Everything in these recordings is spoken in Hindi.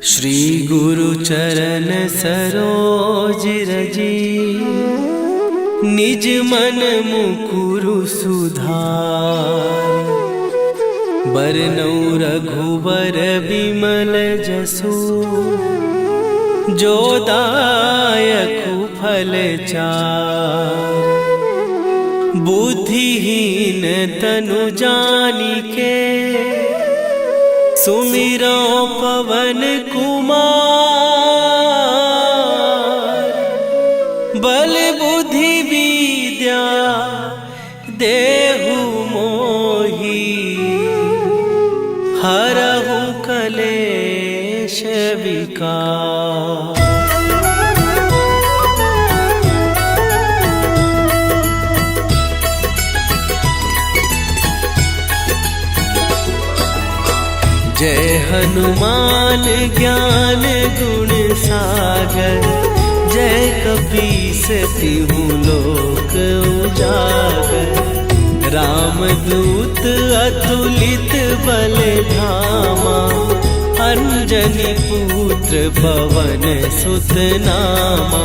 श्री गुरु चरण सरोज रजी, निज मन मुकुरु सुधार। बरनउँ रघुबर बिमल जसु, जो दायकु फल चार। बुद्धिहीन तनु जानिके, सुमिरो पवन कुमार। बल बुद्धि विद्या देहु मोहि, हरहु कलेश विकार। जय हनुमान ज्ञान गुण सागर, जय कपीस तिहुँ लोक उजागर। रामदूत अतुलित बल धामा, अंजनी पुत्र पवन सुत नामा।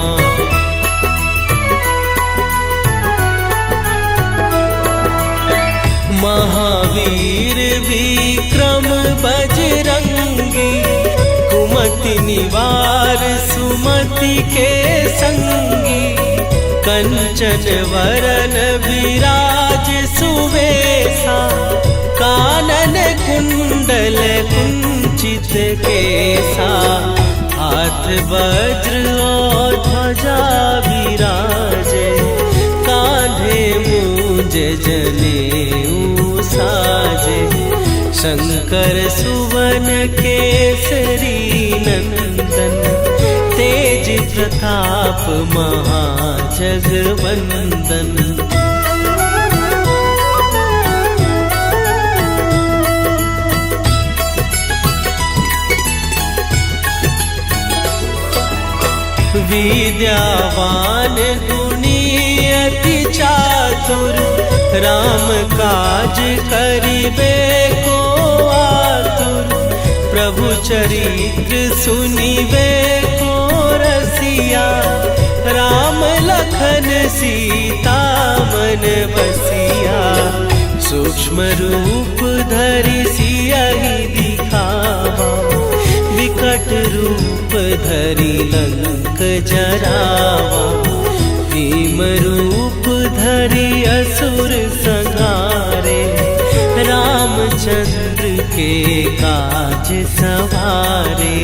महावीर विक्रम बजरंगी, कुमति निवार सुमति के संगी। कंचन वरन विराज सुवेशा, कानन कुंडल कुंचित केसा। हाथ वज्र और ध्वजा विराजे, कांधे मूंज जनेऊ साजे। शंकर सुवन केसरी नंदन, तेज प्रताप महाजगवंदन। विद्यावान गुणी अति चातुर, राम काज करिबे को आतुर। प्रभु चरित्र सुनिबे को रसिया, राम लखन सीता मन बसिया। सूक्ष्म रूप धरि सियहि दिखावा, विकट रूप धरि लंक जरावा। भीम रूप धरि असुर संहारे, रामचंद्र के काज सवारे।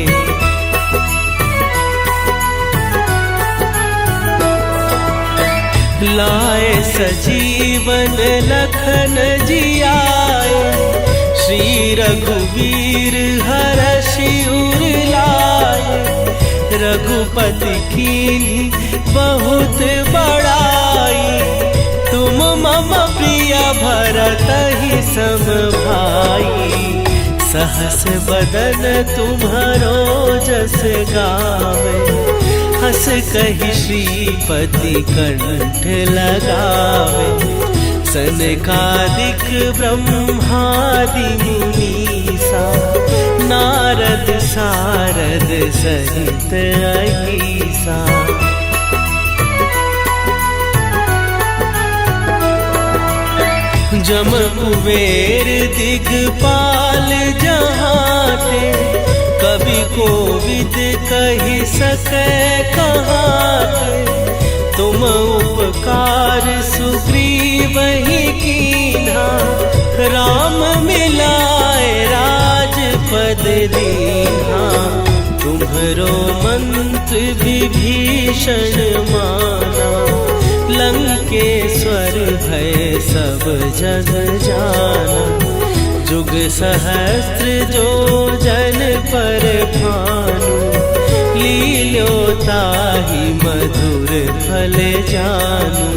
लाए सजीवन लखन जियाए, श्री रघुवीर हरषि उर लाए। रघुपति कीन्ही बहुत बड़ाई, तुम मम प्रिय भरतहि सम भाई। सहस बदन तुम्हरो जस गावे, हस कहि श्रीपति कंठ लगावे। सनकादिक ब्रह्मादि मुनीसा, नारद सारद सहित अहीसा। जम कुबेर दिगपाल जहाते, कवि कोविद कहि सकै कहाते। तुम उपकार सुग्रीवहि कीन्हा, राम मिलाए राजपद दीन्हा। तुम्हरो मंत्र विभीषण माना, लंकेश्वर भय सब जग जाना। जुग सहस्त्र जो जन पर भानु, लील्योताहि मधुर फल जानू।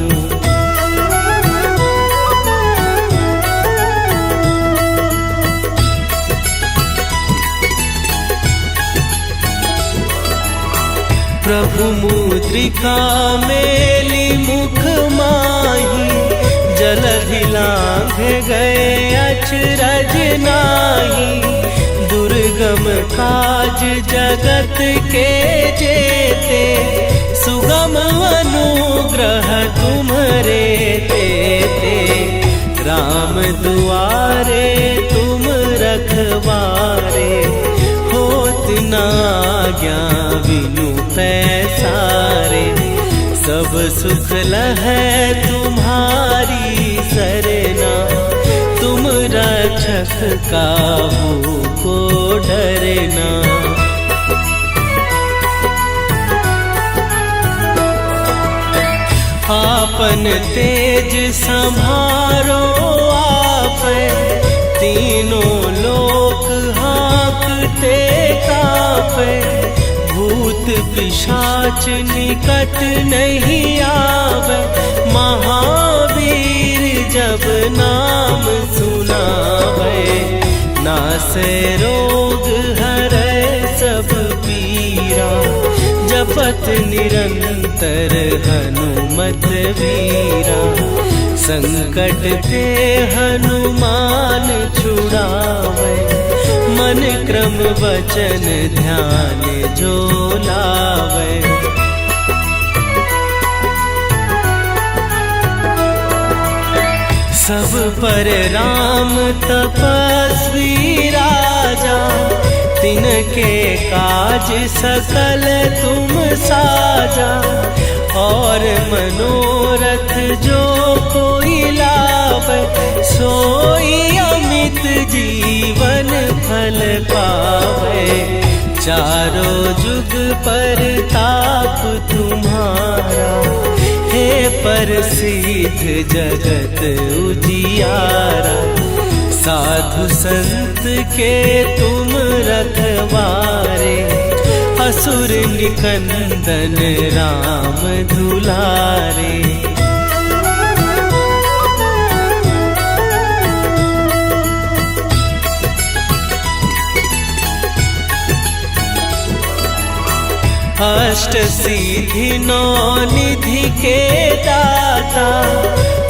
प्रभु मुद्रिका मेली मुख माही, जलधि लांघ गए अचरज नाही। दुर्गम दुर्गम काज जगत के जेते, सुगम अनुग्रह तुम्हारे देते। राम दुआरे तुम रखवारे, होत न आज्ञा बिनु पैसारे। सब सुख लहै तुम्हारी सरना, तुम रक्षक काहू को डरना। आपन तेज संभारो आपै, तीनों लोक हाँकते कापै। भूत पिशाच निकट नहीं आवे, महावीर जब नाम सुनावे। नासै रोग हरै सब पीरा, जपत निरंतर हनुमत वीरा। संकट ते हनुमान छुड़ावे, मन क्रम वचन ध्यान जो लावे। सब पर राम तपस्वी राजा, तिनके काज सकल तुम साजा। और मनोरथ जो कोई लावे, सोई अमित जीवन फल पावे। चारों जुग पर ताप तुम्हारा, हे प्रसिद्ध जगत उजियारा। साधु संत के तुम रखवारे, असुर निकंदन राम दुलारे। अष्ट सिद्धि नौ निधि के दाता,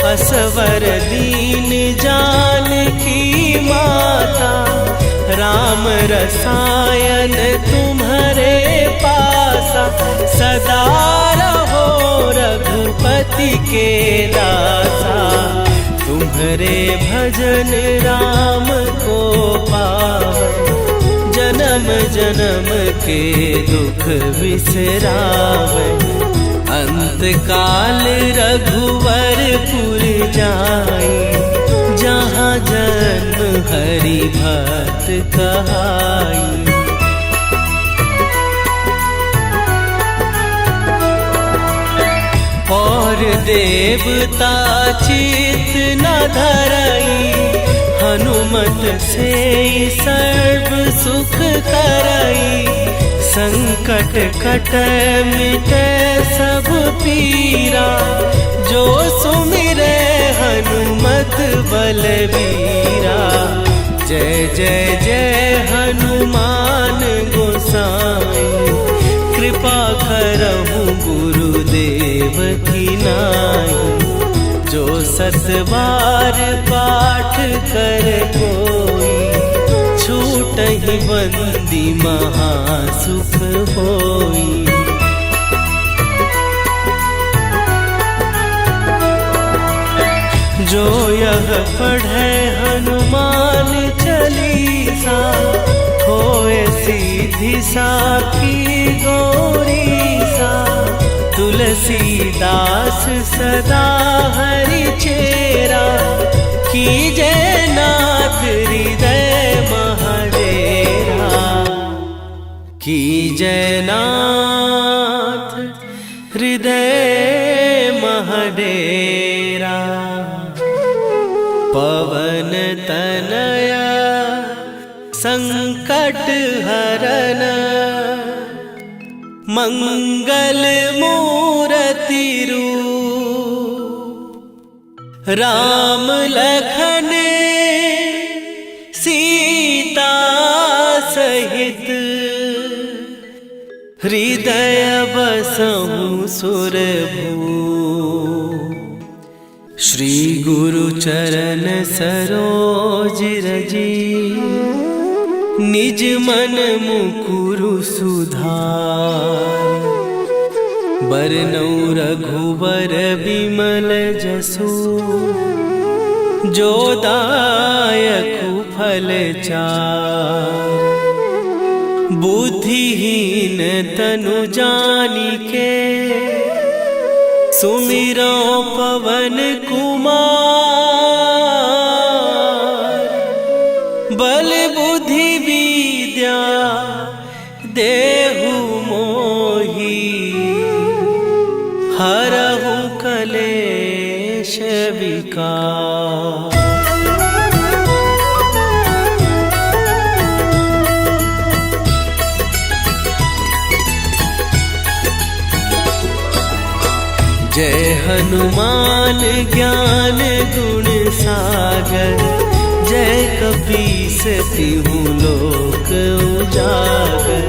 असवर दीन जानकी माता। राम रसायन तुम्हारे पासा, सदा रहो रघुपति के दासा। तुम्हारे भजन राम को पावे, जन्म जन्म के दुख बिसरावे। अंत काल रघुवरपुर जाई, जहाँ जन्म हरि भक्त कहाई। और देवता चित न धरई, हनुमत से सर्व सुख करई। संकट कटै मिटै सब पीरा, जो सुमिरै हनुमत बलबीरा। जय जय जय हनुमान गोसाई, कृपा करहु गुरुदेव की नाई। जो सत बार पाठ कर कोई, छूटहि बंदी महासुख होई। जो यह पढ़े हनुमान चालीसा, होए सीधी साखी गौरीसा। तुलसीदास सदा हरि चेरा, कीजय नाथ हृदय महडेरा। कीजय नाथ हृदय महडेरा। पवन तनया संकट हरन, मंगल मूर्ति रूप। राम लखन सीता सहित, हृदय बसहु सुरभूप। श्री गुरु चरण सरोज रजी, निज मन मुकुरु सुधार। बरनौ रघुवर बिमल जसु, जो दायकु फल चार। बुद्धिहीन तनु जानिके, सुमिरो पवन कुमार। बल बुद्धि विद्या देहु मोहि, हरहु कलेश विकार। जय हनुमान ज्ञान गुण सागर। जय कपीस तिहु लोक उजागर।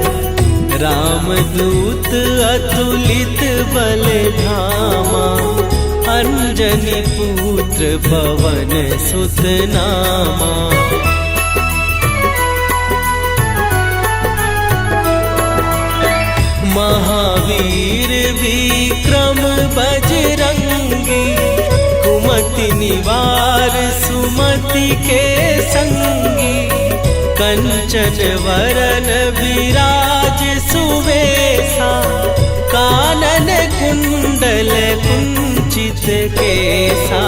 रामदूत अतुलित बल धामा, अंजनी पुत्र पवन सुत नामा। महावीर विक्रम बजरंगी, कुमति निवार सुमति के संगी। कंचन वरन विराज सुवेशा, कानन कुंडल कुंचित केसा।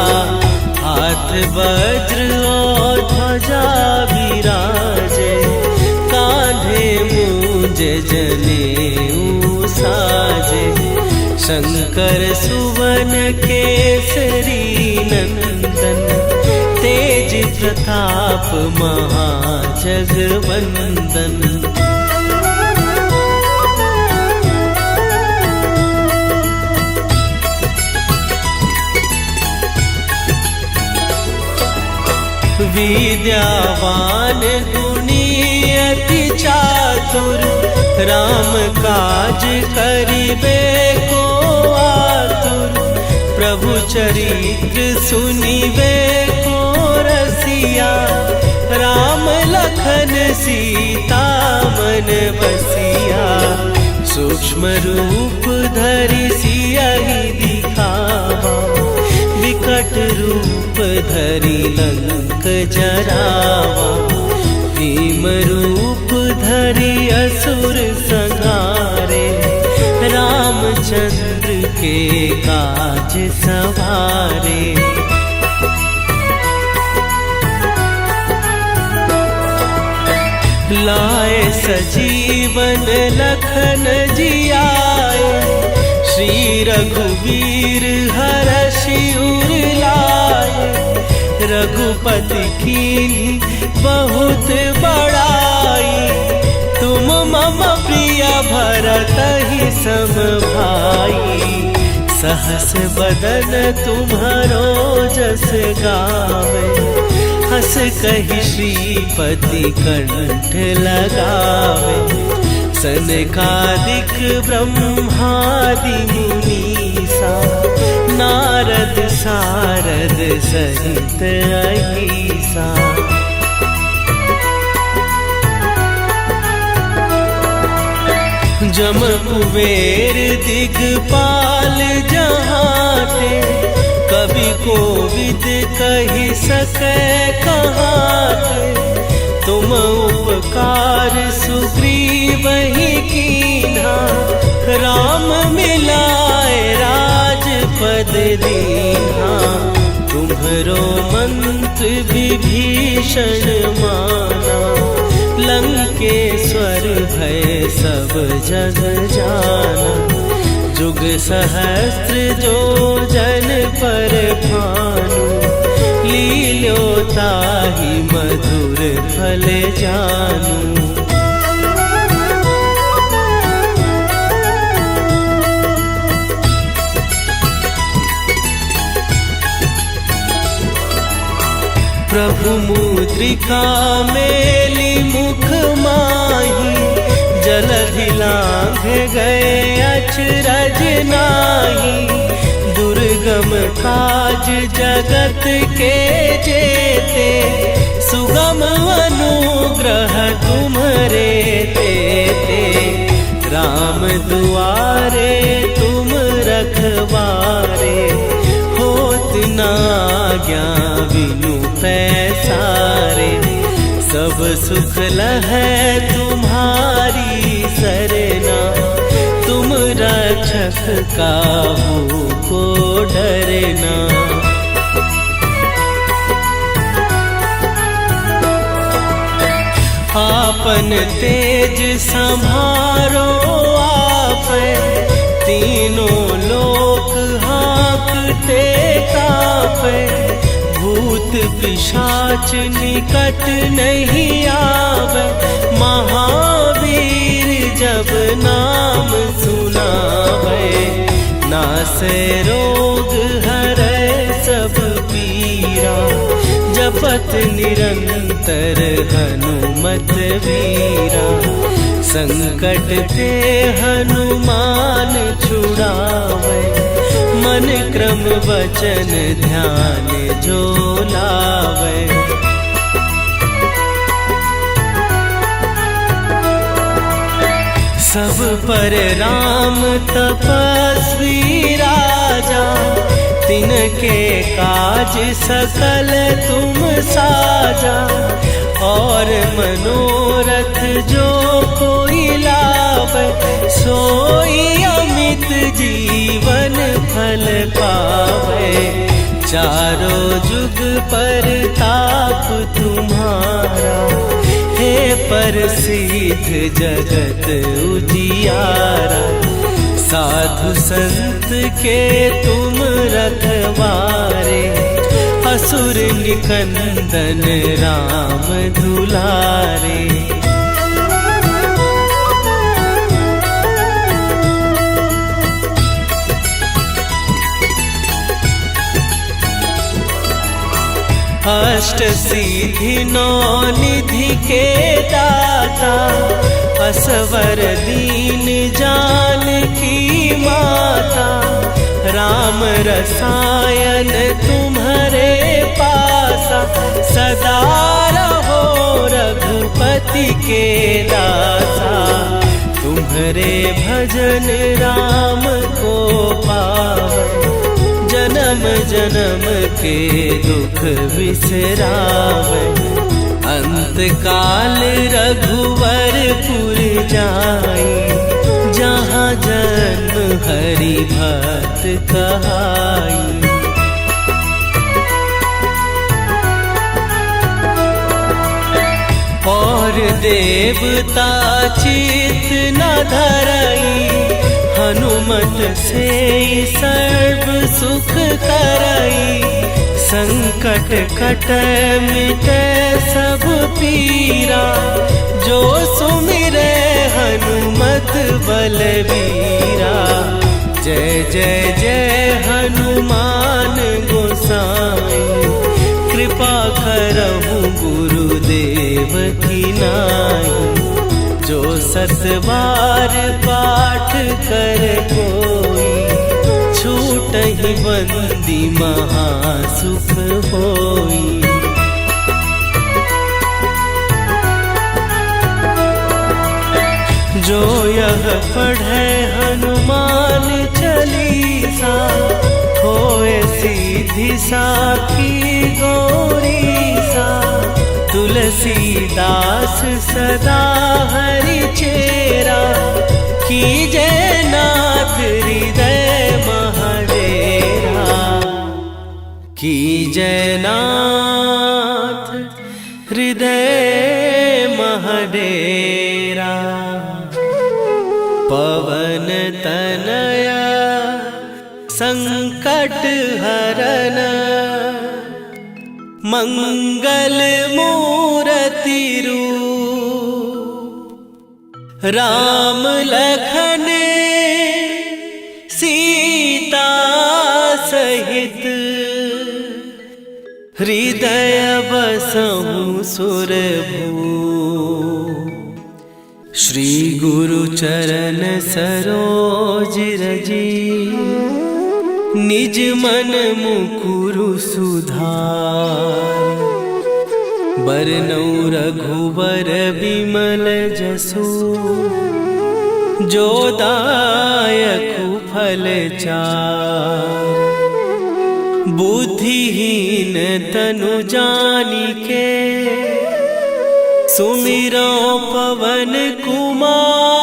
हाथ वज्र और ध्वजा विराजे, कांधे मूंज जनेऊ साजे। शंकर सुवन केसरी नंदन, तेज प्रताप महाजगवंदन। विद्यावान गुणी अति चातुर, राम काज करिबे को आतुर। प्रभु चरित्र सुनिबे को रसिया, राम लखन सीता मन बसिया। सूक्ष्म रूप धरि सियहि दिखावा, विकट रूप धरि लंक जरावा। भीम रूप धरि असुर संहारे, रामचंद्र के काज सवारे। लाए सजीवन लखन जियाए, श्री रघुवीर हरषि उर लाए। रघुपति कीन्ही बहुत बड़ाई, तुम मम प्रिय भरतहि सम भाई। सहस बदन तुम्हरो जस गावे, हस कहि श्रीपति कंठ लगावे। सनकादिक ब्रह्मादि मुनीसा, नारद सारद सहित अहीसा। जम कुबेर दिगपाल जहाते, कवि कोविद कहि सकै कहाते। तुम उपकार सुग्रीवहि कीन्हा, राम मिलाए राजपद दीन्हा। तुम्हरो मंत्र विभीषण माना, लंकेश्वर भय सब जग जाना। जुग सहस्त्र जो जन पर भानु, लील्यो ताहि मधुर फल जानू। प्रभु मुद्रिका मेली मुख माही, जलधि लांघ गए अचरज नाही। दुर्गम दुर्गम काज जगत के जेते, सुगम अनुग्रह तुम्हारे देते। राम दुआरे तुम रखवारे, होत न आज्ञा बिनु पैसारे। सब सुख लहै तुम्हारी सरना, तुम रक्षक काहू को डरना। आपन तेज संभारो आपै, तीनों लोक हाँकते कापै। भूत पिशाच निकट नहीं आवे, महावीर जब नाम सुनावे। नासे रोग हरै सब पीरा, जपत निरंतर हनुमत वीरा। संकट ते हनुमान छुड़ावे, मन क्रम वचन ध्यान जो लावे। सब पर राम तपस्वी राजा, तिनके काज सकल तुम साजा। और मनोरथ जो कोई लावे, सोई अमित जीवन फल पावे। चारों जुग पर ताप तुम्हारा, हे प्रसिद्ध जगत उजियारा। साधु संत के तुम रखवारे, असुर निकंदन राम दुलारे। अष्ट सिद्धि नौ निधि के दाता, असवर दीन जानकी माता। राम रसायन तुम्हारे पासा, सदा रहो रघुपति के दासा। तुम्हारे भजन राम को पावे, जन्म जन्म के दुख बिसरावे। अंत काल रघुवरपुर जाई, जहाँ जन्म हरि भक्त कहाई। और देवता चित न धरई, हनुमत से सर्व सुख करई। संकट कटै मिटै सब पीरा, जो सुमिरै हनुमत बलवीरा। जय जय जय हनुमान गोसाई, कृपा करहु गुरुदेव की नाई। जो सत बार पाठ कर कोई, छूटहि बंदी महासुख होई। जो यह पढ़े हनुमान चालीसा, होए सीधी साखी गौरीसा। तुलसीदास सदा हरि चेरा, कीजय नाथ हृदय महडेरा। कीजय नाथ हृदय महडेरा। पवन तनया संकट हरन, मंगल मूर्ति रूप। राम लखन सीता सहित, हृदय बसहु सुरभूप। श्री गुरु चरण सरोज रजी, निज मन मुकुरु सुधार। बरनौ रघुवर बिमल जसु, जो दायकु फल चार। बुद्धिहीन तनु जानिके, सुमिरो पवन कुमार।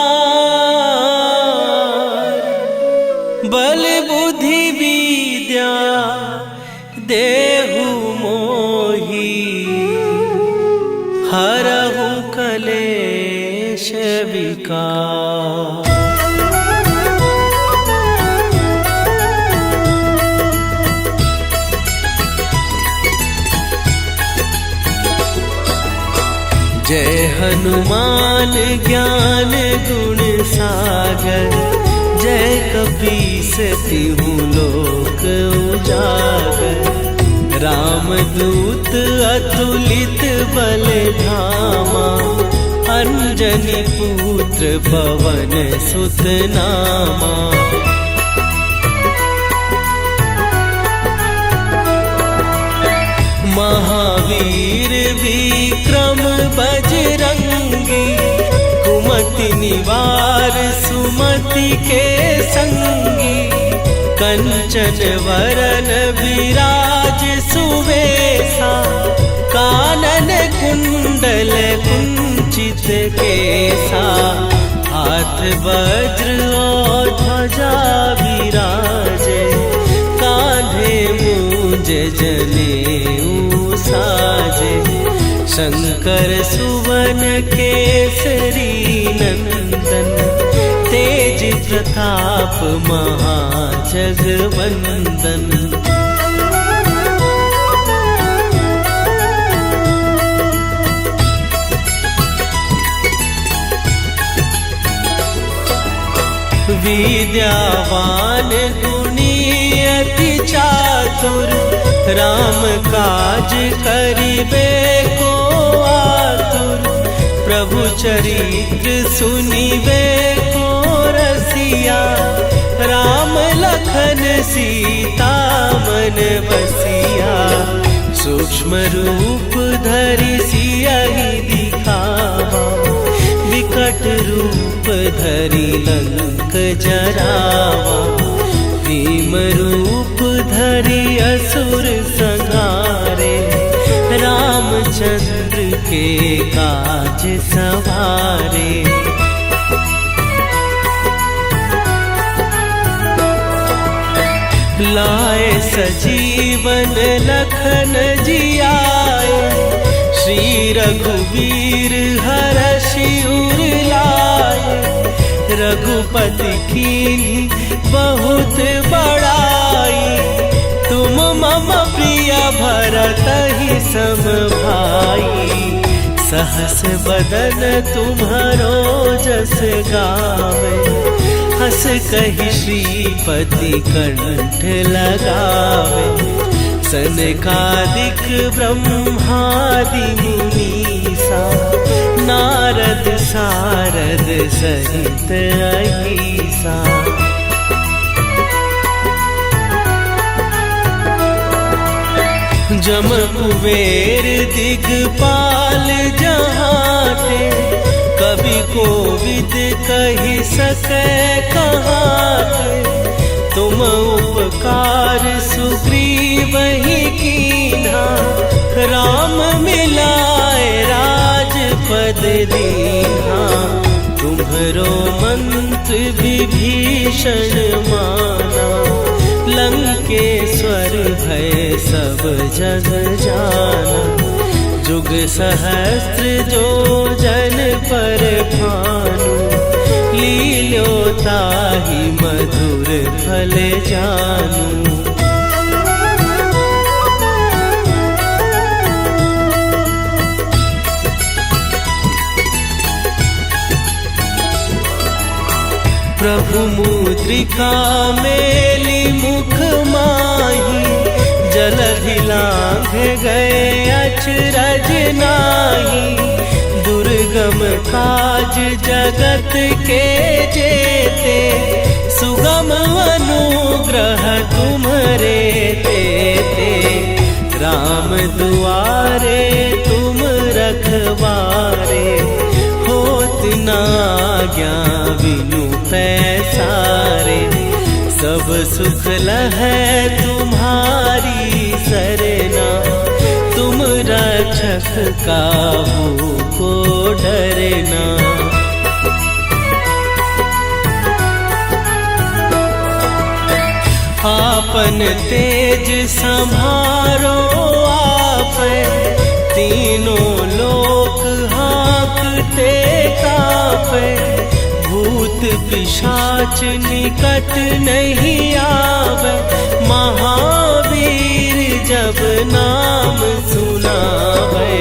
बल बुद्धि विद्या देहु मोहि, हरहु कलेश विकार। जय हनुमान ज्ञान गुण सागर। जय कपीस तिहु लोक उजागर। रामदूत अतुलित बल धामा, अंजनी पुत्र पवन सुत नामा। महावीर विक्रम बजरंगी, कुमति निवार सुमति के संगी। कंचन वरन विराज सुवेशा, कानन कुंडल कुंचित केसा। हाथ वज्र और ध्वजा विराजे, कांधे मूंज जनेऊ साजे। शंकर सुवन केसरी नंदन, तेज प्रताप महाजगवंदन। विद्यावान गुणी अति चातुर, राम काज करिबे को आतुर। प्रभु चरित्र सुनिबे को रसिया, राम लखन सीता मन बसिया। सूक्ष्म रूप धरि सियहि दिखावा, विकट रूप धरि लंक जरावा। भीम रूप धरि असुर संहारे, रामचंद्र के काज सवारे। लाए सजीवन लखन जियाए, श्री रघुवीर हरषि उर लाए। रघुपति कीन्ही बहुत बड़ाई, तुम मम प्रिय भरतहि सम भाई। सहस बदन तुम्हरो जस गावे, हस कहि श्रीपति कंठ लगावे। सनकादिक ब्रह्मादि मुनीसा, नारद सारद सहित अहीसा। जम कुबेर दिगपाल जहाते, कवि कोविद कहि सकै कहाते। तुम उपकार सुग्रीवहि कीन्हा, राम मिलाए राजपद दीन्हा। तुम्हरो मंत्र विभीषण माना, लंकेश्वर भय सब जग जाना। जुग सहस्त्र जो जन पर भानु, लील्यो ताहि मधुर फल जानू। प्रभु मुद्रिका मेली मुख माही, जलधि लांघ गए अचरज नाही। दुर्गम काज जगत के जेते, सुगम अनुग्रह तुम राम दुआरे तुम रखवारे, होत ना आज्ञा बिनु पैसारे। सब सुख लहै तुम्हारी सरना, तुम रक्षक काहू को डरना। आपन तेज संभारो आप, तीनों लोक हाँकते कापे। भूत पिशाच निकट नहीं आवे, महावीर जब नाम सुनावे।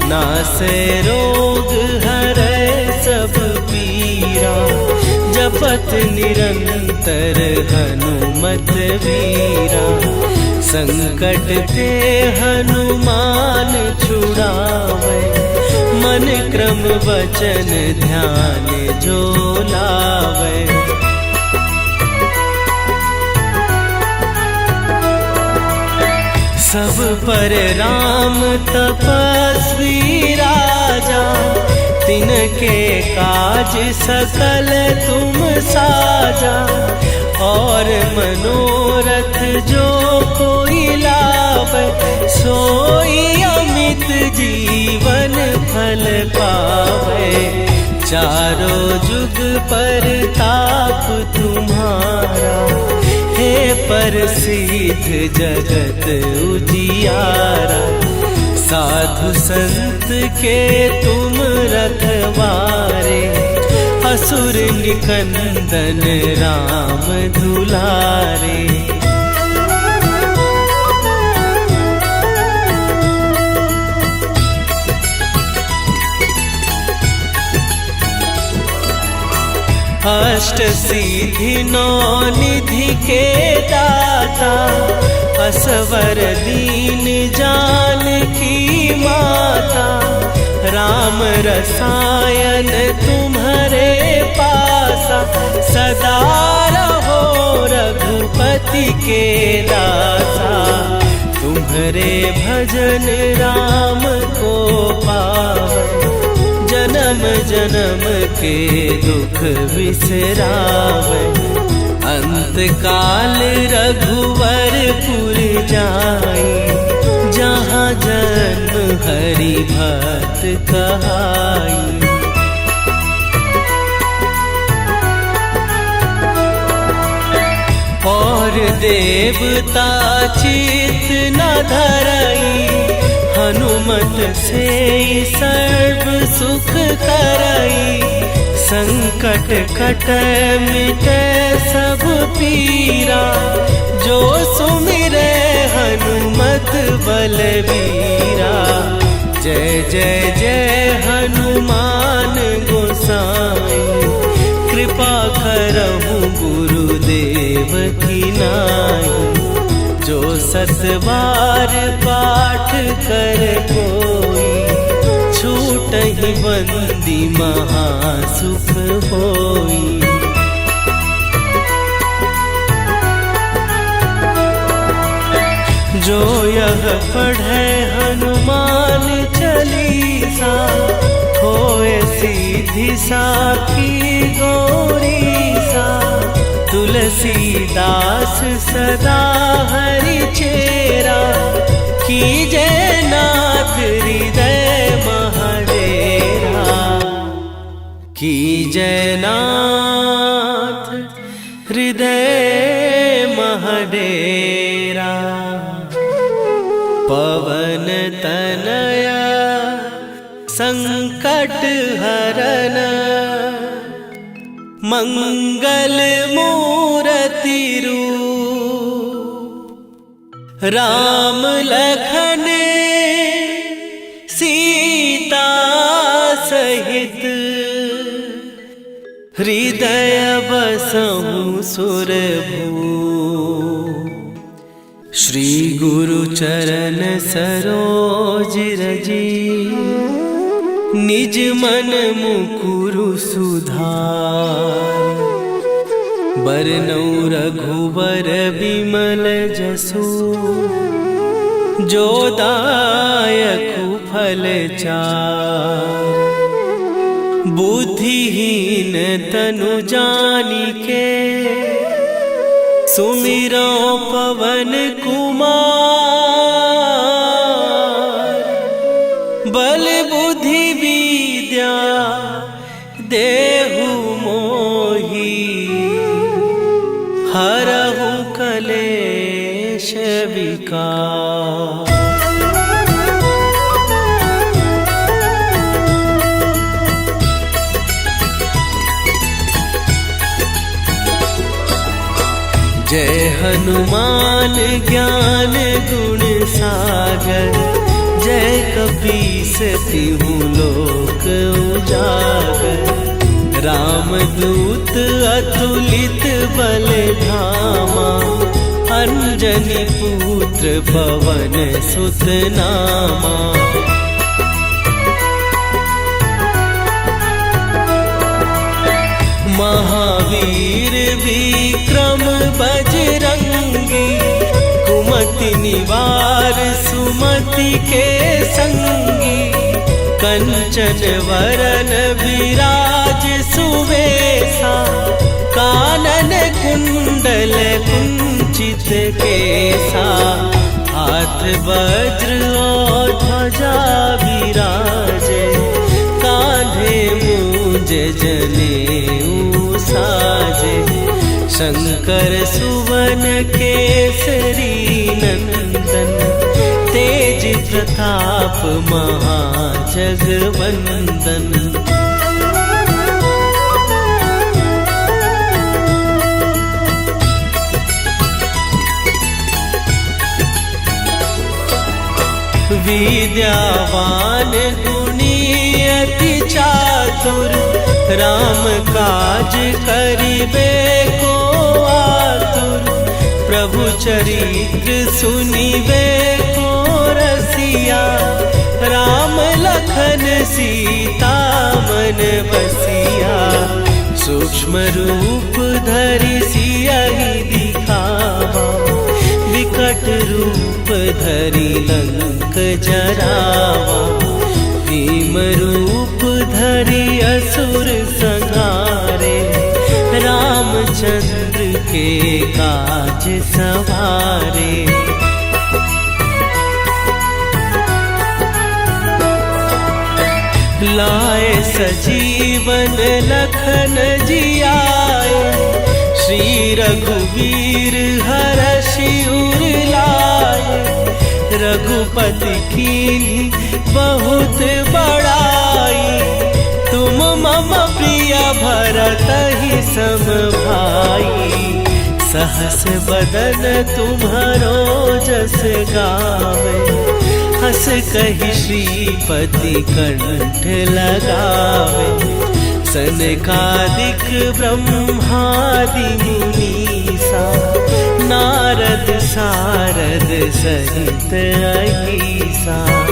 नासे रोग हरै सब पीरा, जपत निरंतर हनुमत वीरा। संकट ते हनुमान छुड़ावे, मन क्रम वचन ध्यान जो लावे। सब पर राम तपस्वी राजा, तिनके काज सकल तुम साजा। और मनोरथ जो कोई लावे, सोई अमित जीवन फल पावे। चारों जुग पर ताप तुम्हारा, हे प्रसिद्ध जगत उजियारा। साधु संत के तुम रखवारे, असुर निकंदन राम दुलारे। अष्ट सिद्धि नौ निधि के दाता, असवर दीन जानकी माता। राम रसायन तुम्हारे पासा, सदा रहो रघुपति के दासा। तुम्हारे भजन राम को पावे, जन्म जन्म के दुख बिसरावे। अंत काल रघुवरपुर जाई, जहाँ जन्म हरि भक्त कहाई। और देवता चित न धरई, हनुमत से सर्व सुख करई। संकट कटै मिटै सब पीरा, जो सुमिरै हनुमत बलबीरा। जय जय जय हनुमान गोसाई, कृपा करहु गुरुदेव की नाई। जो सत बार पाठ कर कोई, छूटहि बंदी महासुख होई। जो यह पढ़े हनुमान चालीसा, होए सीधी साखी गौरीसा। तुलसीदास सदा हरि चेरा, कीजय नाथ हृदय महडेरा। कीजय नाथ हृदय महडेरा। पवन तनया संकट हरन, मंगल मूर्ति रूप। राम लखन सीता सहित, हृदय बसहु सुरभूप। श्री गुरु चरण सरोज रजी, निज मन मुकुरु सुधार। बरनउँ रघुबर बिमल जसु, जो दायक फल चार। बुद्धिहीन तनु जानिके सुमिरो पवन कुमार। बल बुद्धि विद्या देहु मोहि हरहु कलेश विकार। जय हनुमान ज्ञान गुण सागर। जय कपीस तिहु लोक उजागर। रामदूत अतुलित बल धामा। अंजनी पुत्र पवन सुत नामा। महावीर विक्रम बजरंगी। कुमति निवार सुमति के संगी। कंचन वरन विराज सुवेशा। कानन कुंडल कुंचित केसा। हाथ वज्र और ध्वजा विराजे। कांधे मूंज जनेऊ साजे। शंकर सुवन केसरी नंदन। तेज प्रताप महाजगवंदन। विद्यावान गुणी अति चातुर। राम काज करिबे को आतुर। प्रभु चरित्र सुनिबे को रसिया। राम लखन सीता मन बसिया। सूक्ष्म रूप धरि सियहि दिखावा। विकट रूप धरि लंक जरावा। भीम रूप धरि असुर संहारे। रामचंद्र के काज सवारे। लाए सजीवन लखन जियाए। श्री रघुवीर हरषि उर लाए। रघुपति कीन्ही बहुत बड़ाई। तुम मम प्रिय भरतहि सम भाई। सहस बदन तुम्हरो जस गावे। हस कहि श्रीपति कंठ लगावे। सनकादिक ब्रह्मादि मुनीसा। नारद सारद सहित अहिसा।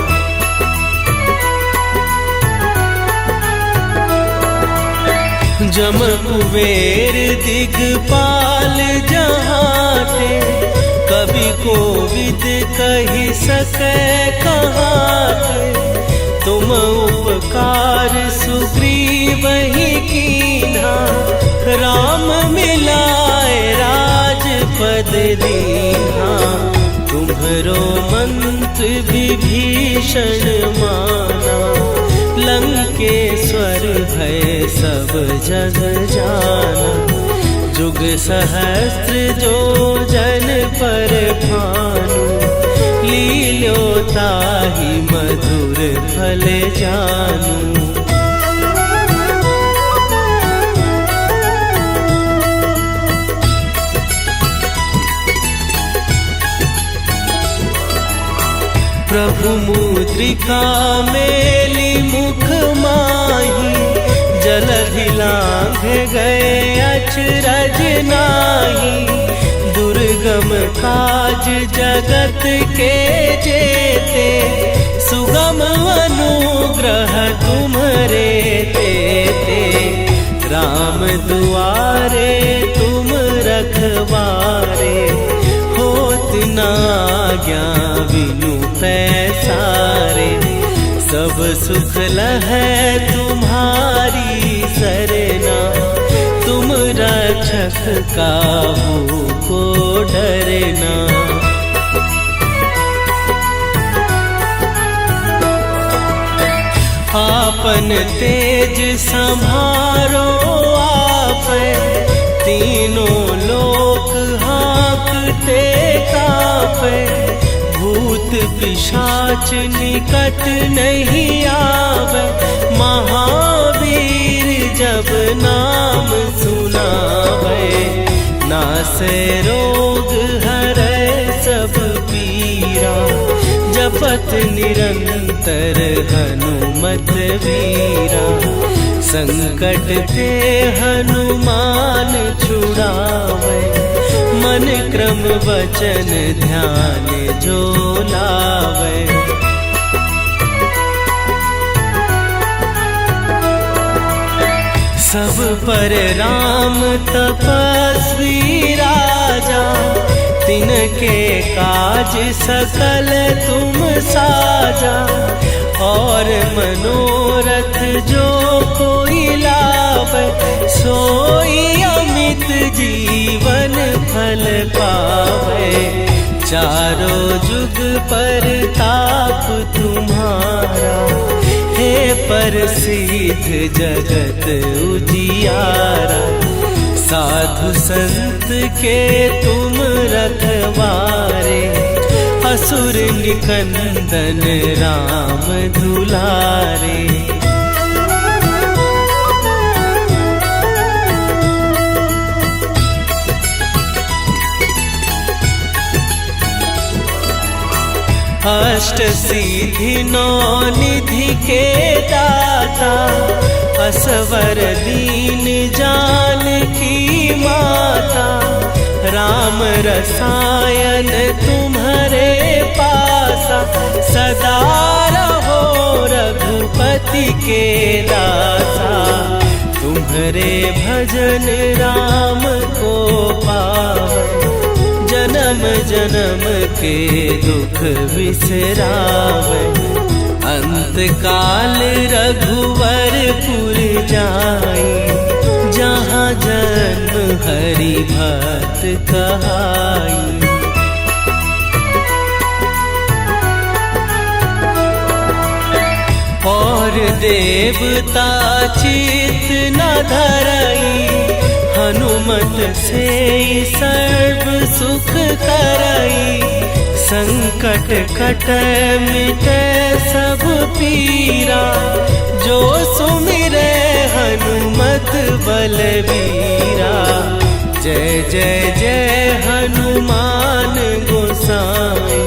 जम कुबेर दिगपाल जहाते। कवि कोविद कहि सकै कहाते। तुम उपकार सुग्रीवहि कीन्हा। राम मिलाए राजपद दीन्हा। तुम्हरो मंत्र विभीषण माना। लंकेश्वर भय सब जग जाना। जुग सहस्त्र जो जन पर भानु। लील्योताहि मधुर फल जानू। प्रभु मुद्रिका मेली मुख माही। जलधि लांघ गए अचरज नाही। दुर्गम काज जगत के जेते। सुगम अनुग्रह तुम्हरे तेते। राम दुआरे तुम रखवारे। होत न आज्ञा बिनु सब सुख लहै तुम्हारी सरना, तुम रक्षक काहू को डरना। आपन तेज संभारो आप, तीनों लोक हाँकते कांपे। भूत पिशाच निकट नहीं आवे, महावीर जब नाम सुनावे। नासे रोग हरै सब पीरा, जपत निरंतर हनुमत वीरा। संकट ते हनुमान छुड़ावे, मन क्रम वचन ध्यान जो लावे। सब पर राम तपस्वी राजा, तिनके काज सकल तुम साजा। और मनोरथ जो कोई लावे, सोई अमित जीवन फल पावे। चारों जुग पर ताप तुम्हारा, हे प्रसिद्ध जगत उजियारा। साधु संत के तुम रखवारे, असुर निकंदन राम दुलारे। अष्ट सिद्धि नौ निधि के दाता, असवर दीन जानकी माता। राम रसायन तुम्हारे पासा, सदा रहो रघुपति के दासा। तुम्हारे भजन राम को पावे, जन्म जन्म के दुख बिसरावे। अंत काल रघुवरपुर जाई, जहाँ जन्म हरि भक्त कहाई। और देवता चित न धरई, हनुमत से सर्व सुख करई। संकट कटै मिटै सब पीरा, जो सुमिरै हनुमत बलबीरा। जय जय जय हनुमान गोसाई,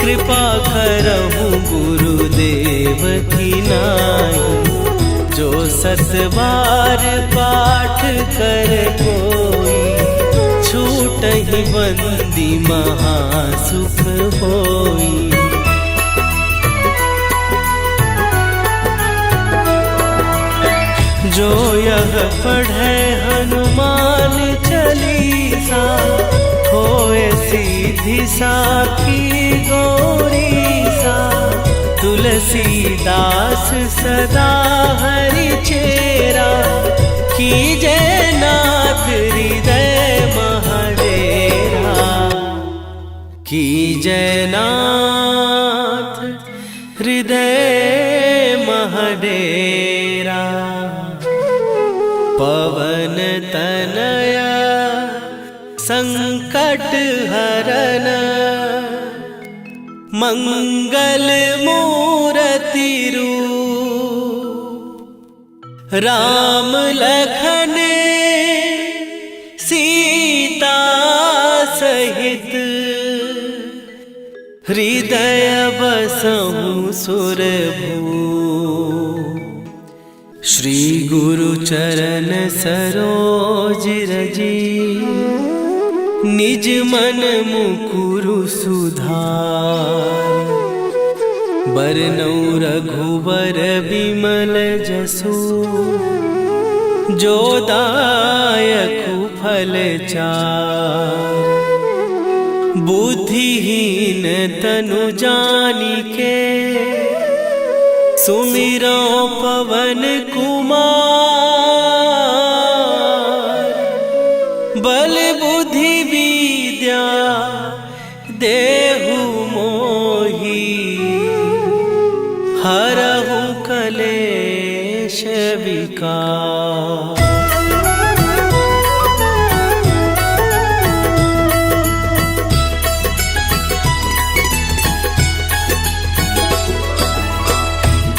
कृपा करहु गुरुदेव की नाई। जो सत बार पाठ कर कोई, छूटहि बंदी महासुख होई। जो यह पढ़े हनुमान चालीसा, होए सीधी साखी गौरीसा। तुलसीदास सदा हरि चेरा, कीजय नाथ हृदय महडेरा। कीजय नाथ हृदय महडेरा। पवन तनया संकट हरन, मंगल मूर्ति रूप। राम लखन सीता सहित, हृदय बसहु सुरभूप। श्री गुरु चरण सरोज रजी, निज मन मुकुरु सुधार। बरनउँ रघुबर बिमल जसु, जो दायकु फल चार। बुद्धिहीन तनु जानिके, सुमिरो पवन कुमार, बल बुद्धि विद्या देहु मोहि, हरहु कलेश विकार।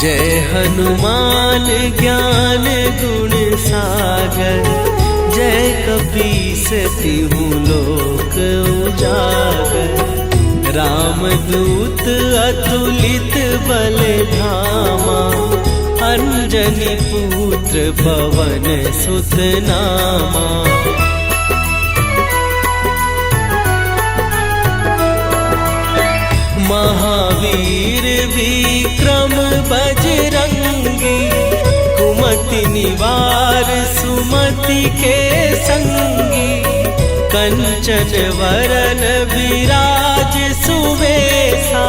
जय हनुमान ज्ञान गुण सागर, जय कपीस तिहु लोक उजागर। रामदूत अतुलित बल धामा, अंजनी पुत्र पवन सुत नामा। महावीर विक्रम बजरंगी, कुमति निवार सुमति के संगी। कंचन वरन विराज सुवेशा,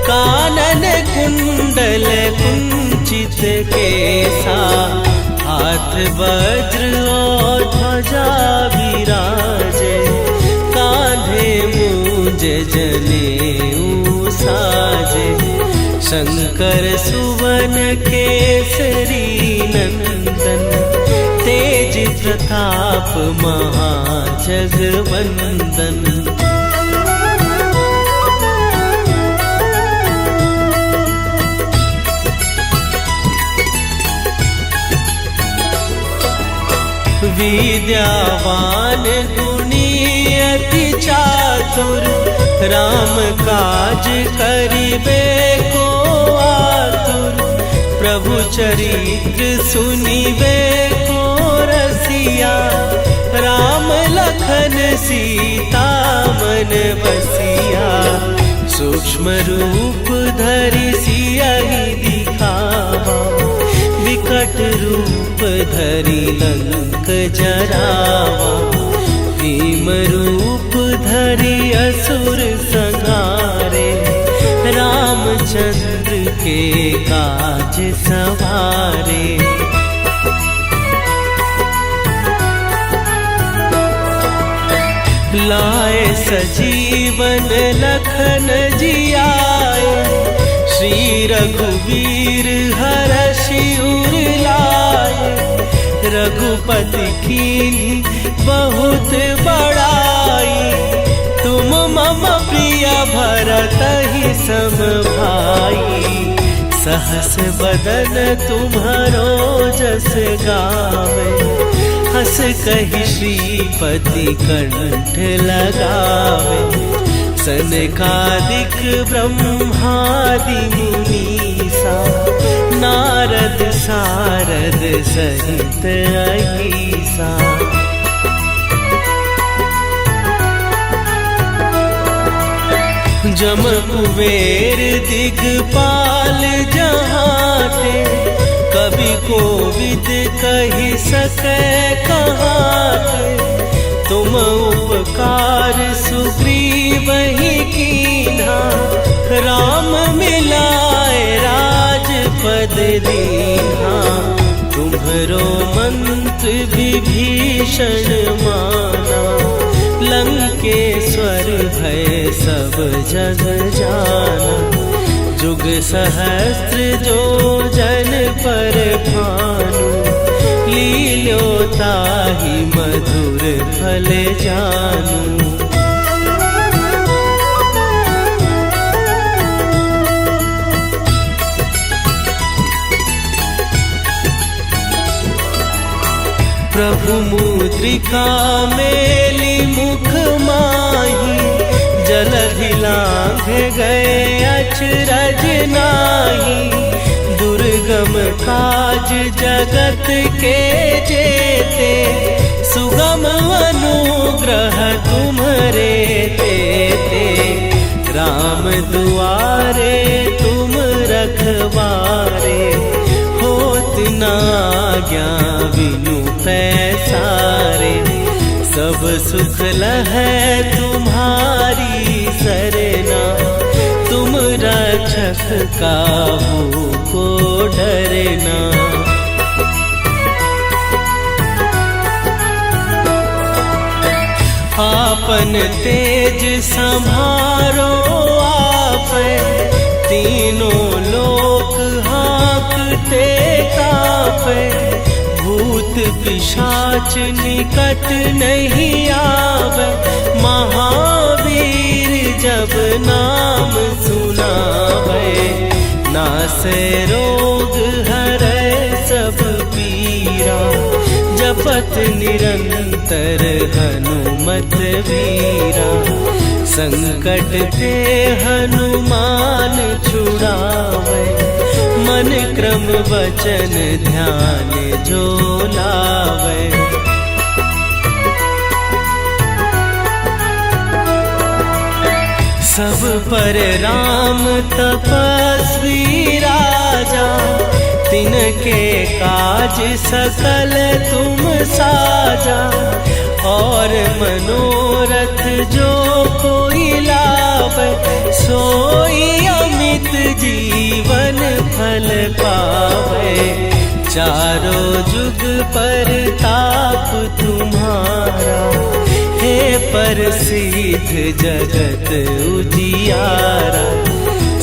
कानन कुंडल कुंचित केसा। हाथ वज्र और ध्वजा विराजे, कांधे मूंज जनेऊ साजे। शंकर सुवन केसरी नंदन, तेज प्रताप महाजगवंदन। विद्यावान गुणी अति चातुर, राम काज करिबे को आतुर। प्रभु चरित्र सुनिबे को रसिया, राम लखन सीता मन बसिया। सूक्ष्म रूप धरि सियहि दिखावा, विकट रूप धरि लंक जरावा। भीम रूप धरि असुर संहारे, रामचंद्र के काज सवारे। लाए सजीवन लखन जियाए, श्री रघुवीर हरषि उर लाए। रघुपति कीन्ही बहुत बड़ाई, तुम मम प्रिय भरतहि सम भाई। सहस बदन तुम्हरो जस गावे, हस कहि श्रीपति कंठ लगावे। सनकादिक ब्रह्मादि मुनीसा, नारद सारद सहित अहीसा। जम कुबेर दिगपाल जहाते, कवि कोविद कहि सकै कहाते। तुम उपकार सुग्रीवहि कीन्हा, राम मिलाए राजपद दीन्हा। तुम्हरो मंत्र विभीषण माना, लंकेश्वर भय सब जग जाना। जुग सहस्त्र जो जन पर भानु, लील्यो ताहि मधुर फल जानू। प्रभु मुद्रिका मेली मुख माही, जलधि लांघ गए अचरज नाही। दुर्गम काज जगत के जेते, सुगम अनुग्रह तुम्हरे तेते। राम दुआरे तुम रखवारे, होत न आज्ञा बिनु पैसारे। सब सुख लहै तुम्हारी सरना, तुम रक्षक काहू को डरना। आपन तेज संभारो आप, तीनों लोक हाँकते कांपे। भूत पिशाच निकट नहीं आवे, महावीर जब नाम सुनावे। नासे रोग हरै सब पीरा, जपत निरंतर हनुमत वीरा। संकट ते हनुमान छुड़ावे, मन क्रम वचन ध्यान जो लावे। सब पर राम तपस्वी राजा, तिनके काज सकल तुम साजा। और मनोरथ जो कोई लावे, सोई अमित जीवन फल पावे। चारों जुग पर ताप तुम्हारा, हे प्रसिद्ध जगत उजियारा।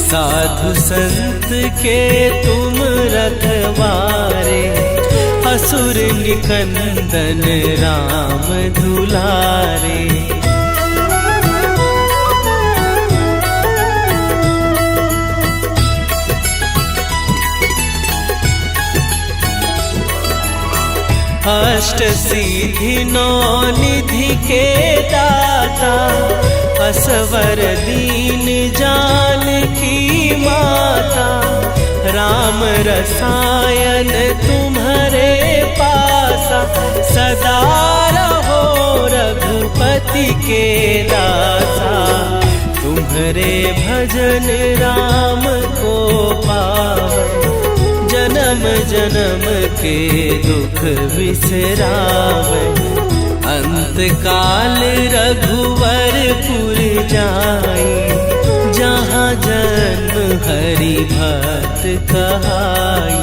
साधु संत के तुम रखवारे, असुर निकंदन राम दुलारे। अष्ट सिद्धि नौ निधि के दाता, असवर दीन जानकी माता। राम रसायन तुम्हारे पासा, सदा रहो रघुपति के दासा। तुम्हारे भजन राम को पावे, जन्म जन्म के दुख बिसरावे। अंत काल रघुवरपुर जाई, जहाँ जन्म हरि भक्त कहाई।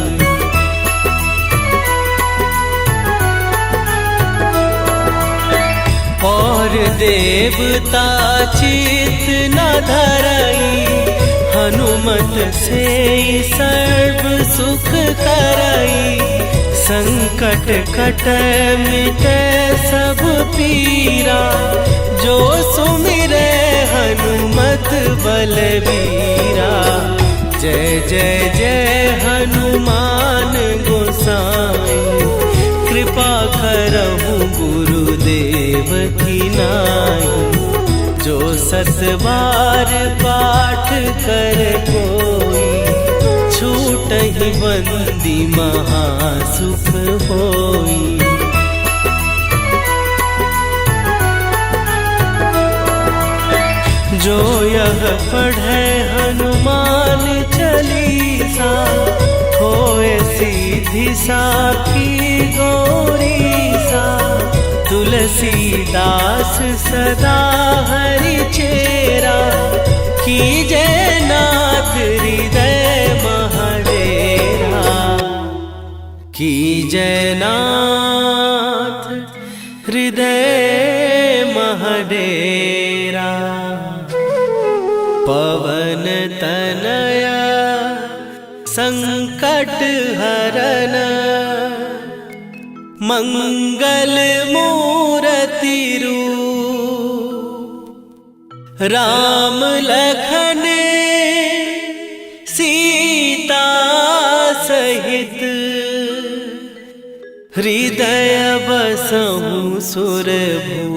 और देवता चित न धरई, हनुमत से सर्व सुख करई। संकट कट मिटे सब पीरा, जो सुमिरे हनुमत बलबीरा। जय जय जय हनुमान गोसाई, कृपा करहु गुरुदेव की नाई। जो सत बार पाठ कर कोई, छूटहि बंदी महासुख होई। जो यह पढ़े हनुमान चालीसा, होए सीधी साखी गौरीसा। तुलसीदास सदा हरि चेरा, कीजय नाथ हृदय महडेरा। कीजय नाथ हृदय महडेरा। पवन तनया संकट हरन, मंगल मूर्ति रूप। राम लखन सीता सहित, हृदय बसहु सुरभूप।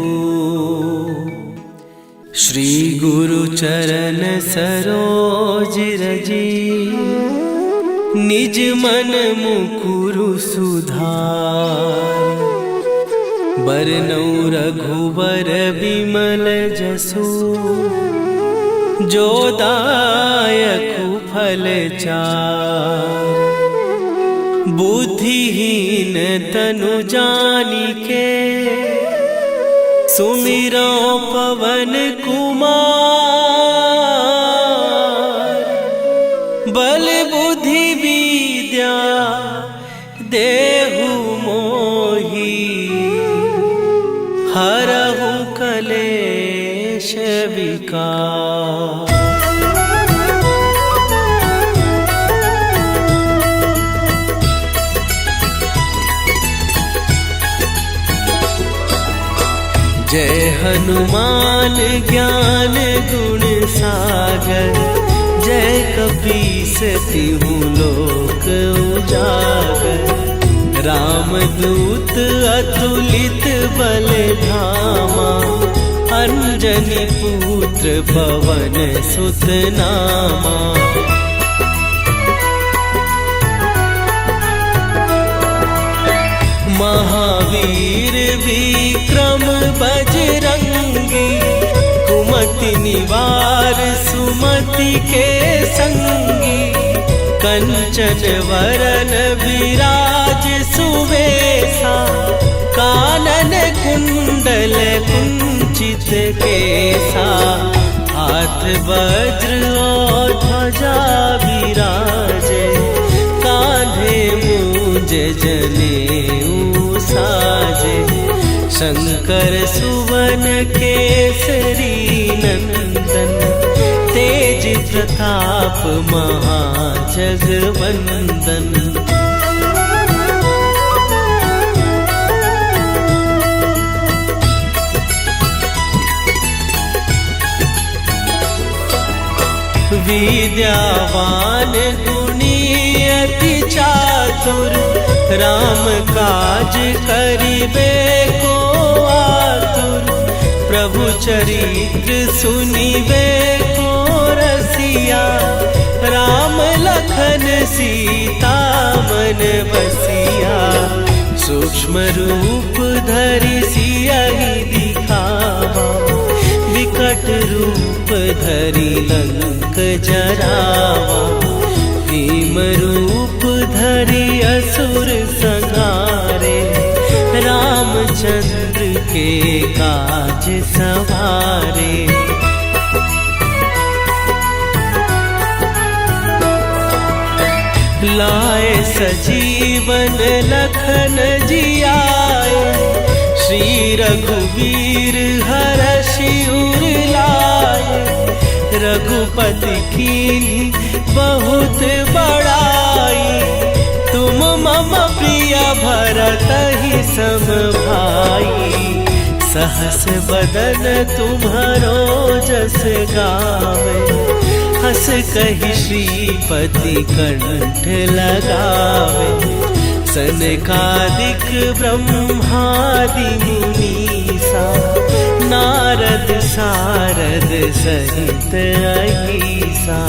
श्री गुरु चरण सरोज रजी, निज मन मुकुरु सुधार। बरनउँ रघुवर बिमल जसु, जो दायकु फल चार। बुद्धिहीन तनु जानिके, सुमिरो पवन कुमार। हरहु कलेश विकार। जय हनुमान ज्ञान गुण सागर, जय कपीस तिहु लोक उजागर। रामदूत अतुलित बल धामा, अंजनी पुत्र पवन सुत नामा। महावीर विक्रम बजरंगी, कुमति निवार सुमति के संगी। कंचन वरन विराज सुवेशा, कानन कुंडल कुंचित केसा। हाथ वज्र और ध्वजा विराजे, कांधे मूंज जनेऊ साजे। शंकर सुवन केसरी नंदन, तेज प्रताप महाजगवंदन। विद्यावान गुणी अति चातुर, राम काज करिबे को आतुर। प्रभु चरित्र सुनिबे को रसिया, राम लखन सीता मन बसिया। सूक्ष्म रूप धरि सियहि दिखावा, विकट रूप धरि लंक जरावा। भीम रूप धरि असुर संहारे, रामचंद्र के काज सवारे। लाए सजीवन लखन जियाए, श्री रघुवीर हरषि उर लाए। रघुपति कीन्ही बहुत बड़ाई, तुम मम प्रिय भरतहि सम भाई। सहस बदन तुम्हरो जस गावे, हस कहि श्रीपति कंठ लगावे। सनकादिक ब्रह्मादि मुनीसा, नारद सारद सहित अहीसा।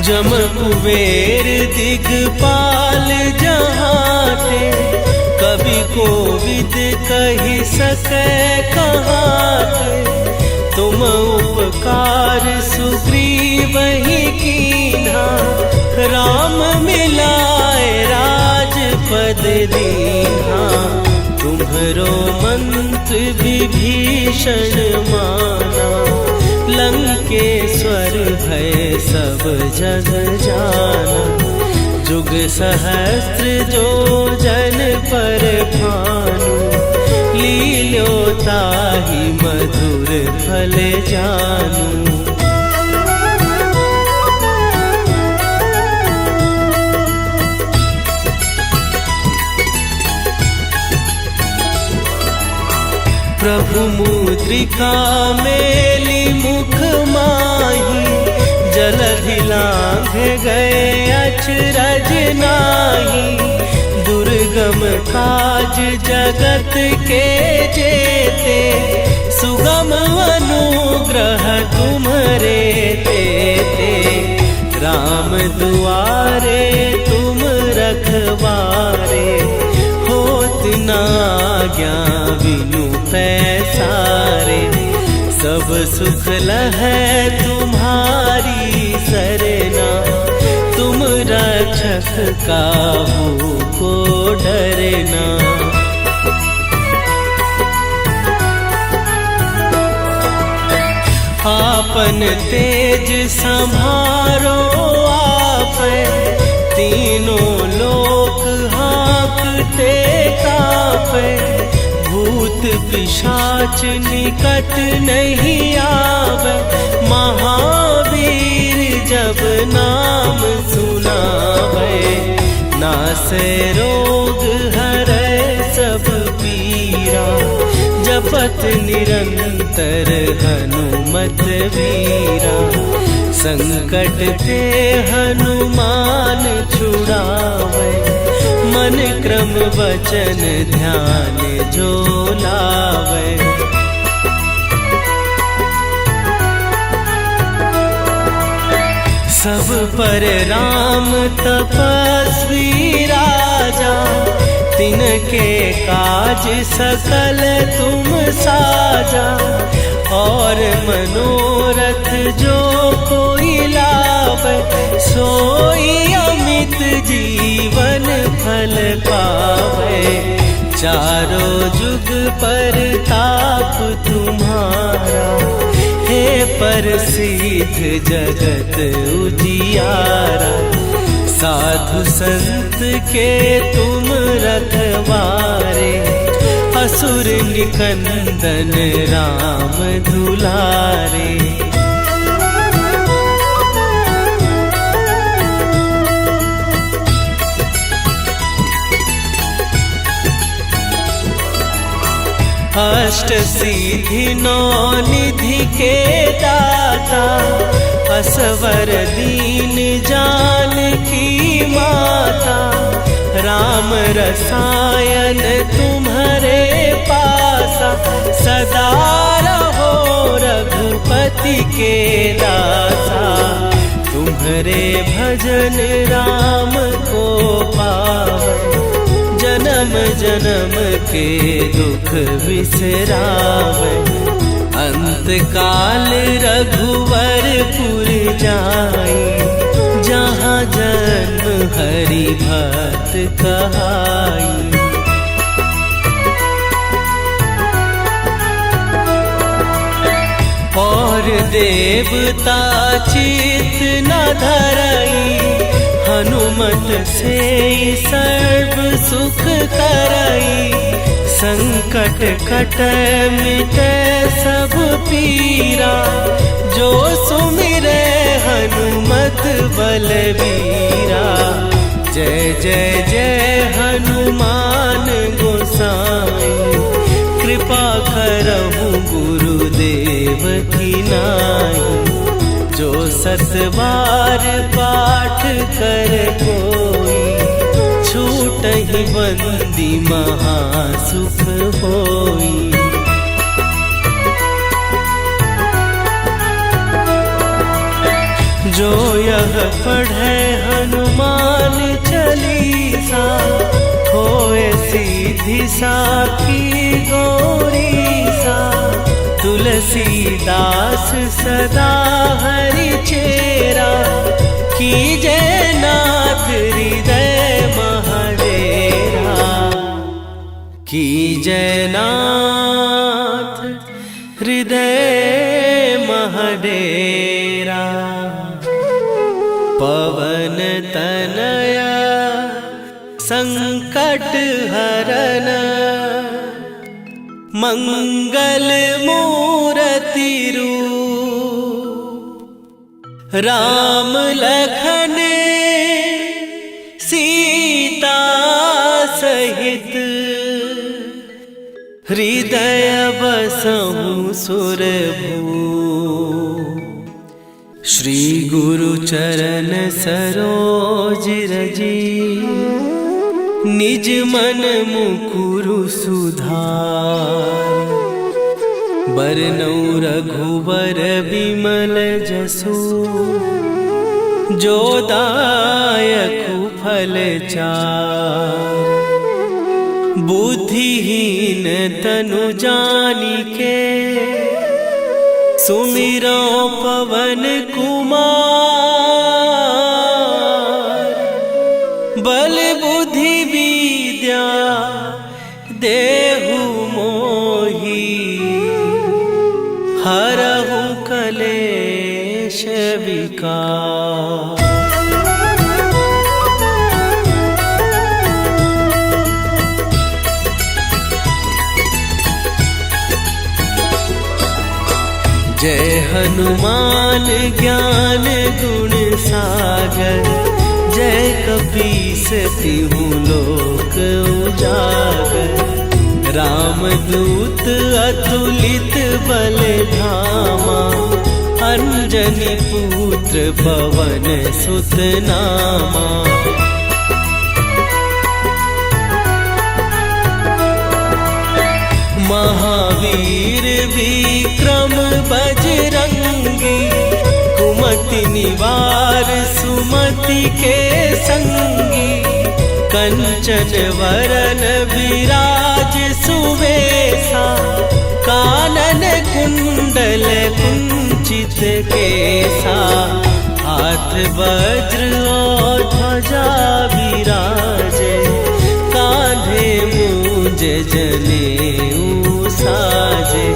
जम कुबेर दिगपाल जहाते, कवि कोविद कहि सकै कहाते। तुम उपकार सुग्रीवहि कीन्हा, राम मिलाए राजपद दीन्हा। तुम्हरो मंत्र विभीषण माना, लंकेश्वर भय सब जग जाना। जुग सहस्त्र जो जन पर भानु, लील्यो ताहि मधुर फल जानू। प्रभु मुद्रिका मेली मुख माही, जलधि लांघ गए अचरज नाही। दुर्गम काज जगत के जेते, सुगम अनुग्रह तुम्हरे तेते। राम दुआरे तुम रखवारे, होत न आज्ञा बिनु पैसारे। सब सुख लहै तुम्हारी सरना, तुम रक्षक काहू को डरना। आपन तेज सम्हारो कापे, तीनों लोक हाँकते कापे। भूत पिशाच निकट नहीं आवे, महावीर जब नाम सुनावे। नासे रोग हरै सब पीरा, जपत निरंतर हनुमत वीरा। संकट ते हनुमान छुड़ावे, मन क्रम वचन ध्यान जो लावे। सब पर राम तपस्वी राजा, तिनके काज सकल तुम साजा। और मनोरथ जो कोई लावे, सोई अमित जीवन फल पावे। चारों जुग पर ताप तुम्हारा, हे प्रसिद्ध जगत उजियारा। साधु संत के तुम रखवारे, असुर निकंदन राम दुलारे। अष्ट सिद्धि नौ निधि के दाता, असवर दीन जानकी माता। राम रसायन तुम्हारे पासा, सदा रहो रघुपति के दासा। तुम्हारे भजन राम को पावे, जन्म जन्म के दुख बिसरावे। अंत काल रघुवरपुर जाई, जहाँ जन्म हरि भक्त कहाई। और देवता चित न धरई, हनुमत से सर्व सुख करई। संकट कटै मिटै सब पीरा, जो सुमिरै हनुमत बलबीरा। जय जय जय हनुमान गोसाई, कृपा करहु गुरुदेव की नाई। जो सत बार पाठ कर कोई, छूटहि बंदी महासुख होई। जो यह पढ़े हनुमान चालीसा, होए सीधी साखी गौरीसा। तुलसीदास सदा हरि चेरा, कीजय नाथ हृदय महडेरा। कीजय नाथ हृदय महडेरा। पवन तनया संकट हरन, मंगल मूर्ति रूप। राम लखन सीता सहित, हृदय बसहु सुरभूप। श्री गुरु चरण सरोज रजी, निज मन मुकुरु सुधार। बरनउँ रघुबर बिमल जसु, जो दायकु फल चार। बुद्धिहीन तनु जानिके, सुमिरो पवन कुमार। बल बुद्धि विद्या देहु मोहि, हरहु कलेश विकार। हनुमान ज्ञान गुण सागर, जय कपीस तिहु लोक उजागर। रामदूत अतुलित बल धामा, अंजनी पुत्र पवन सुत नामा। महावीर विक्रम बजरंगी, कुमति निवार सुमति के संगी। कंचन वरन विराज सुवेशा, कानन कुंडल कुंचित केसा। हाथ वज्र और ध्वजा विराजे, कांधे मूंज जनेऊ साजे।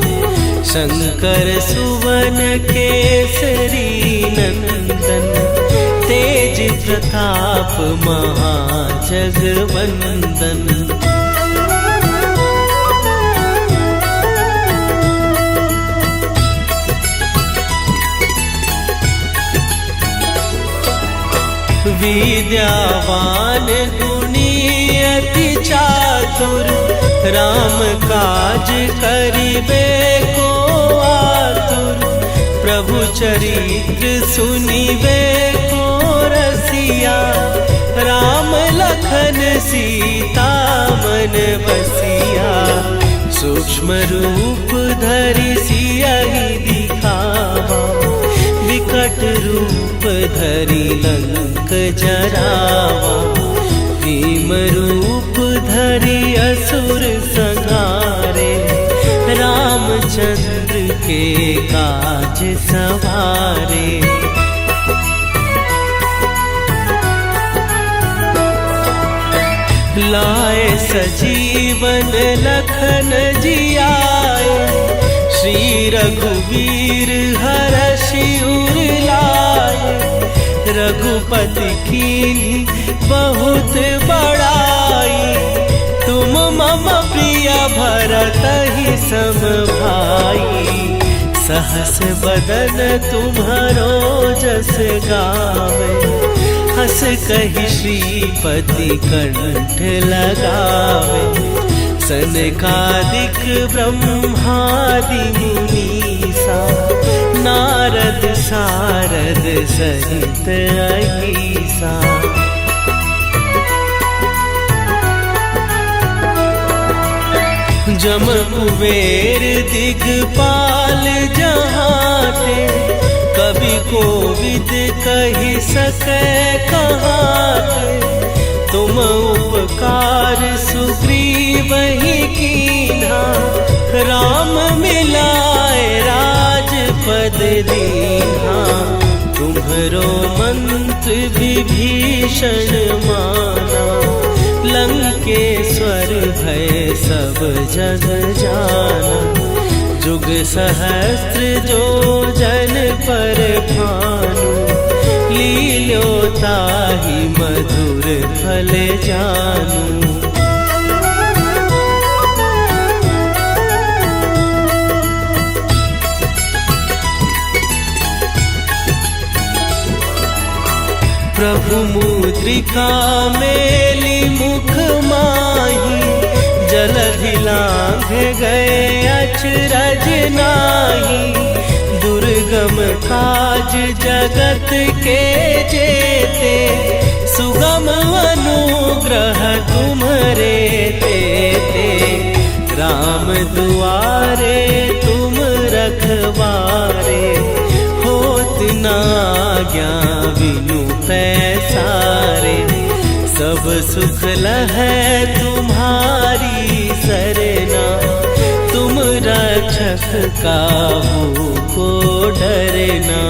शंकर सुवन केसरी नंदन, तेज प्रताप महाजगवंदन। विद्यावान गुणी अति चातुर, राम काज करिबे को आतुर। प्रभु चरित्र सुनिबे को रसिया, राम लखन सीता मन बसिया। सूक्ष्म रूप धरि सियहि दिखावा, विकट रूप धरि लंक जरावा। भीम रूप धरि असुर संहारे, रामचंद्र के काज सवारे। लाए सजीवन लखन जियाए, श्री रघुवीर हरषि उर लाए। रघुपति कीन्ही बहुत बड़ाई, तुम मम प्रिय भरतहि सम भाई। सहस बदन तुम्हरो जस गावे, हस कहि श्रीपति कंठ लगावे। सनकादिक ब्रह्मादि मुनीसा, नारद सारद सहित अहीसा। जम कुबेर दिगपाल जहाते, कवि कोविद कहि सकै कहाते। तुम उपकार सुग्रीवहि कीन्हा, राम मिलाए राजपद दीन्हा। तुम्हरो मंत्र विभीषण माना, लंकेश्वर भय सब जग जाना। जुग सहस्त्र जो जन पर भानु, लील्यो ताहि मधुर फल जानू। प्रभु मुद्रिका मेली मुख माही, जलधि लांघ गए अचरज नाही। दुर्गम काज जगत के जेते, सुगम अनुग्रह तुम्हरे तेते। राम दुआरे तुम रखवारे, होत न आज्ञा बिनु पैसारे। सब सुख लहै तुम्हारी सरना, तुम रक्षक काहू को डरना।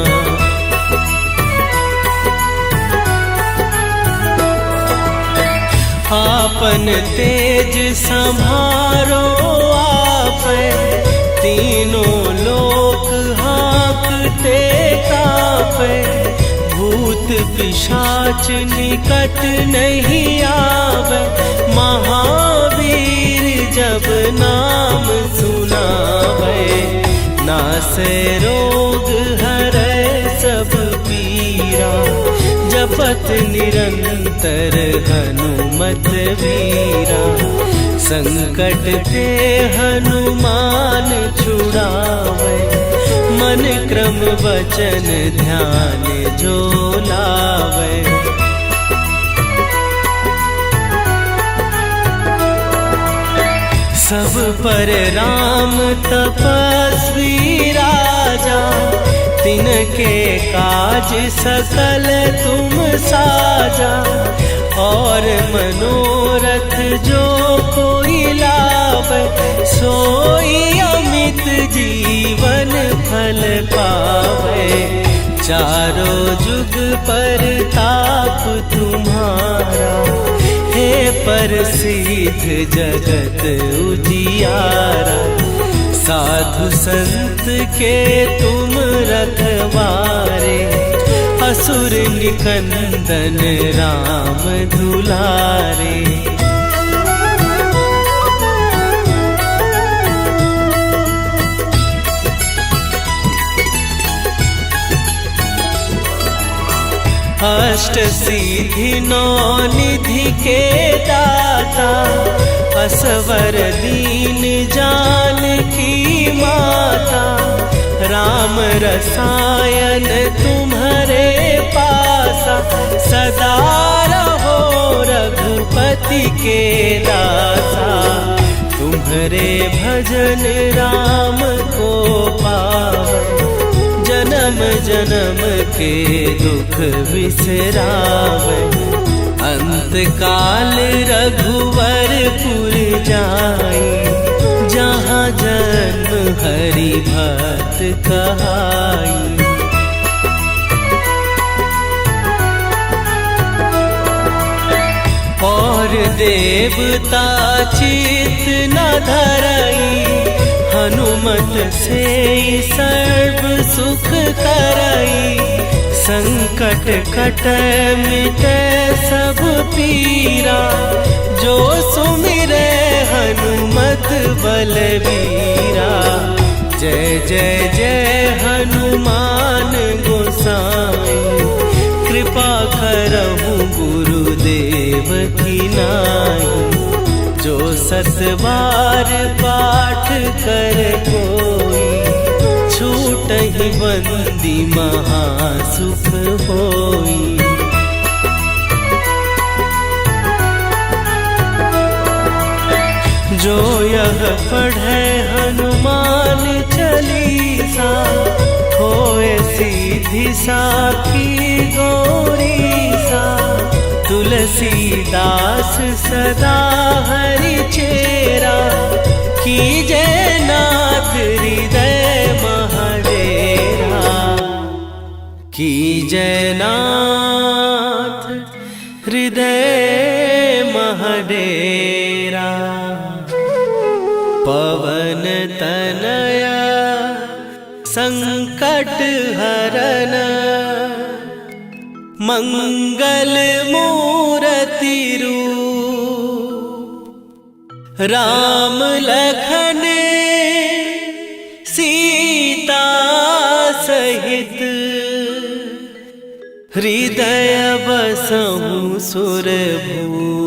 आपन तेज संभारो आपै, तीनों लोक हाँकते कापै। भूत पिशाच निकट नहीं आवे, महावीर जब नाम सुनावे। नासे रोग जपत निरंतर हनुमत वीरा। संकट ते हनुमान छुड़ावे, मन क्रम वचन ध्यान जो लावे। सब पर राम तपस्वी राजा, तिनके काज सकल तुम साजा। और मनोरथ जो कोई लावे, सोई अमित जीवन फल पावे। चारों जुग पर ताप तुम्हारा, हे प्रसिद्ध जगत उजियारा। साधु संत के तुम रखवारे, असुर निकंदन राम दुलारे। अष्ट सिद्धि नौ निधि के दाता, असवर दीन जानकी माता। राम रसायन तुम्हारे पासा, सदा रहो रघुपति के दासा। तुम्हारे भजन राम को पावे, जन्म जन्म के दुख बिसरावे। अंत काल रघुवरपुर जाई, जहाँ जन्म हरि भक्त कहाई। और देवता चित न धरई, हनुमत से सर्व सुख करई। संकट कटै मिटै सब पीरा, जो सुमिरै हनुमत बलवीरा। जय जय जय हनुमान गोसाई, कृपा करहु गुरुदेव की नाई। जो सत बार पाठ कर कोई, छूटहि बंदी महासुख होई। जो यह पढ़े हनुमान चालीसा, होए सीधी साखी गौरीसा। तुलसीदास सदा हरि चेरा, कीजय नाथ हृदय महडेरा। कीजय नाथ हृदय महडेरा। पवन तनया संकट हरन, मंगल मूर्ति रूप। राम लखन सीता सहित, हृदय बसहु सुरभूप।